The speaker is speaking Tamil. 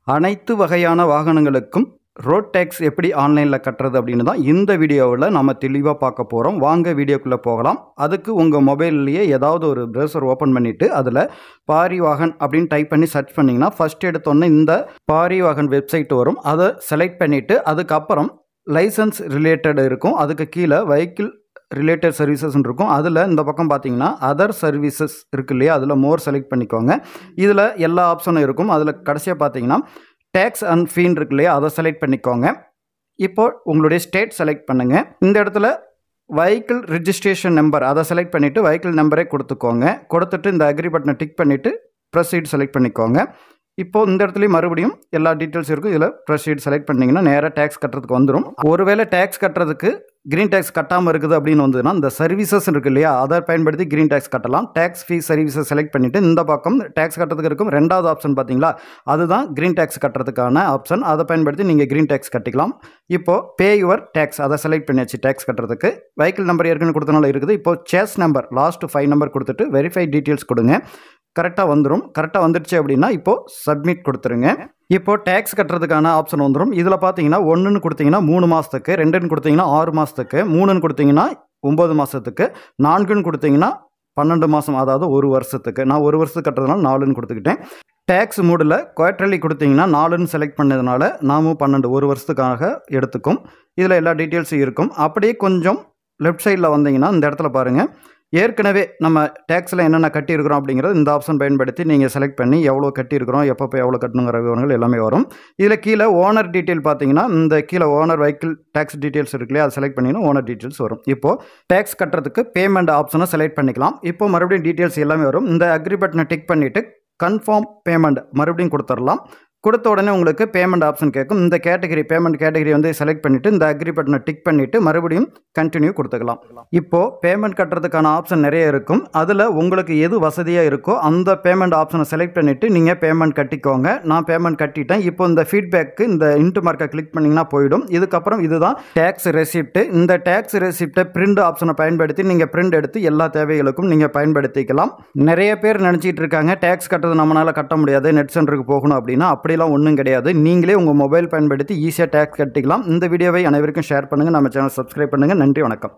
அனைத்து வகையான வாகனங்களுக்கும் ரோட் டேக்ஸ் எப்படி ஆன்லைனில் கட்டுறது அப்படின்னு தான் இந்த வீடியோவில் நம்ம தெளிவாக பார்க்க போகிறோம். வாங்க வீடியோக்குள்ளே போகலாம். அதுக்கு உங்கள் மொபைல்லையே ஏதாவது ஒரு ப்ரௌசர் ஓப்பன் பண்ணிவிட்டு அதில் பாரிவாகன் அப்படின்னு டைப் பண்ணி சர்ச் பண்ணிங்கன்னா ஃபஸ்ட் எடுத்தோன்னே இந்த பாரிவாகன் வெப்சைட் வரும். அதை செலக்ட் பண்ணிவிட்டு அதுக்கப்புறம் லைசன்ஸ் ரிலேட்டட் இருக்கும். அதுக்கு கீழே வெஹிக்கிள் ரிலேட்டட் சர்வீசஸ்ன்னு இருக்கும். அதில் இந்த பக்கம் பார்த்தீங்கன்னா அதர் சர்வீசஸ் இருக்கு இல்லையா, அதில் மோர் செலக்ட் பண்ணிக்கோங்க. இதில் எல்லா ஆப்ஷனும் இருக்கும். அதில் கடைசியாக பார்த்தீங்கன்னா டேக்ஸ் அண்ட் ஃபீன் இருக்கு இல்லையா, அதை செலக்ட் பண்ணிக்கோங்க. இப்போ உங்களுடைய ஸ்டேட் செலக்ட் பண்ணுங்கள். இந்த இடத்துல வெஹிக்கிள் ரிஜிஸ்ட்ரேஷன் நம்பர் அதை செலக்ட் பண்ணிவிட்டு வெஹிக்கிள் நம்பரே கொடுத்துக்கோங்க. கொடுத்துட்டு இந்த அக்ரி பட்டனை டிக் பண்ணிவிட்டு ப்ரொசீட் செலக்ட் பண்ணிக்கோங்க. இப்போது இந்த இடத்துலையும் மறுபடியும் எல்லா டீட்டெயில்ஸ் இருக்கும். இதில் ப்ரொசீட் செலக்ட் பண்ணிங்கன்னா நேராக டேக்ஸ் கட்டுறதுக்கு வந்துடும். ஒருவேளை டேக்ஸ் கட்டுறதுக்கு கிரீன் டேக்ஸ் கட்டாமல் இருக்குது அப்படின்னு வந்ததுன்னா இந்த சர்வீசஸ் இருக்குது இல்லையா, அதை பயன்படுத்தி கிரீன் டேக்ஸ் கட்டலாம். டேக்ஸ் ஃபீஸ் சர்வீசஸ் செலக்ட் பண்ணிவிட்டு இந்த பக்கம் டேக்ஸ் கட்டுறதுக்கு இருக்கும் ரெண்டாவது ஆப்ஷன் பார்த்தீங்களா, அதுதான் கிரீன் டேக்ஸ் கட்டுறதுக்கான ஆப்ஷன். அதை பயன்படுத்தி நீங்கள் கிரீன் டேக்ஸ் கட்டிக்கலாம். இப்போது பே யுவர் டேக்ஸ் அதை செலக்ட் பண்ணியாச்சு. டேக்ஸ் கட்டுறதுக்கு வெஹிக்கிள் நம்பர் ஏற்கனவே கொடுத்தனால இருக்குது. இப்போது சேஸ் நம்பர் லாஸ்ட் 5 நம்பர் கொடுத்துட்டு வெரிஃபை டீட்டெயில்ஸ் கொடுங்க. கரெக்டாக வந்துடும். கரெக்டாக வந்துடுச்சு அப்படின்னா இப்போது சப்மிட் கொடுத்துருங்க. இப்போது டேக்ஸ் கட்டுறதுக்கான ஆப்ஷன் வந்துடும். இதில் பார்த்தீங்கன்னா 1ன்னு கொடுத்தீங்கன்னா 3 மாதத்துக்கு, 2ன்னு கொடுத்தீங்கன்னா 6 மாதத்துக்கு, 3ன்னு கொடுத்தீங்கன்னா 9 மாதத்துக்கு, 4ன்னு கொடுத்தீங்கன்னா 12 மாதம், அதாவது 1 வருஷத்துக்கு. நான் 1 வருஷத்துக்கு கட்டுறதுனால 4ன்னு கொடுத்துக்கிட்டேன். டேக்ஸ் மூடில் குவார்டர்லி கொடுத்தீங்கன்னா 4ன்னு செலக்ட் பண்ணதுனால நாமும் 12 1 வருஷத்துக்காக எடுத்துக்கும். இதில் எல்லா டீட்டெயில்ஸும் இருக்கும். அப்படியே கொஞ்சம் லெஃப்ட் சைடில் வந்தீங்கன்னா இந்த இடத்துல பாருங்கள், ஏற்கனவே நம்ம டேக்ஸில் என்னென்ன கட்டியிருக்கிறோம் அப்படிங்கிறது இந்த ஆப்ஷன் பயன்படுத்தி நீங்கள் செலக்ட் பண்ணி எவ்வளோ கட்டியிருக்கிறோம், எப்போ எவ்வளோ கட்டணுங்கிற விவரங்கள் எல்லாமே வரும். இதில் கீழே ஓனர் டீட்டெயில் பார்த்தீங்கன்னா இந்த கீழே ஓனர் வெஹிக்கிள் டேக்ஸ் டீட்டெயில்ஸ் இருக்கு இல்லையா, அதை செலக்ட் பண்ணிங்கன்னா ஓனர் டீட்டெயில்ஸ் வரும். இப்போது டேக்ஸ் கட்டுறதுக்கு பேமெண்ட் ஆப்ஷனை செலக்ட் பண்ணிக்கலாம். இப்போ மறுபடியும் டீட்டெயில்ஸ் எல்லாமே வரும். இந்த அக்ரி பட்டனை டிக் பண்ணிவிட்டு கன்ஃபார்ம் பேமெண்ட் மறுபடியும் கொடுத்துடலாம். கொடுத்த உடனே உங்களுக்கு பேமெண்ட் ஆப்ஷன் கேட்கும். இந்த கேட்டகரி பேமெண்ட் கேட்டகரி வந்து செலக்ட் பண்ணிவிட்டு இந்த அக்ரி பட்டனை டிக் பண்ணிவிட்டு மறுபடியும் கண்டினியூ கொடுத்துக்கலாம். இப்போது பேமெண்ட் கட்டுறதுக்கான ஆப்ஷன் நிறைய இருக்கும். அதில் உங்களுக்கு எது வசதியாக இருக்கோ அந்த பேமெண்ட் ஆப்ஷனை செலக்ட் பண்ணிவிட்டு நீங்கள் பேமெண்ட் கட்டிக்கோங்க. நான் பேமெண்ட் கட்டிட்டேன். இப்போ இந்த ஃபீட்பேக்கு இந்த இன்ட்டு மார்க்கை கிளிக் பண்ணிங்கன்னா போயிடும். இதுக்கப்புறம் இதுதான் டேக்ஸ் ரெசிப்ட்டு. இந்த டேக்ஸ் ரெசிப்டை பிரிண்ட் ஆப்ஷனை பயன்படுத்தி நீங்கள் பிரிண்ட் எடுத்து எல்லா தேவைகளுக்கும் நீங்கள் பயன்படுத்திக்கலாம். நிறைய பேர் நினச்சிட்டு இருக்காங்க டேக்ஸ் கட்டுறது நம்மளால் கட்ட முடியாது, நெட் சென்டருக்கு போகணும் அப்படின்னா. அப்படிலாம் ஒன்றும் கிடையாது. நீங்களே உங்கள் மொபைல் பயன்படுத்தி ஈஸியாக டேக்ஸ் கட்டிக்கலாம். இந்த வீடியோவை அனைவருக்கும் ஷேர் பண்ணுங்கள். நம்ம சேனல் சப்ஸ்கிரைப் பண்ணுங்கள். நன்றி, வணக்கம்.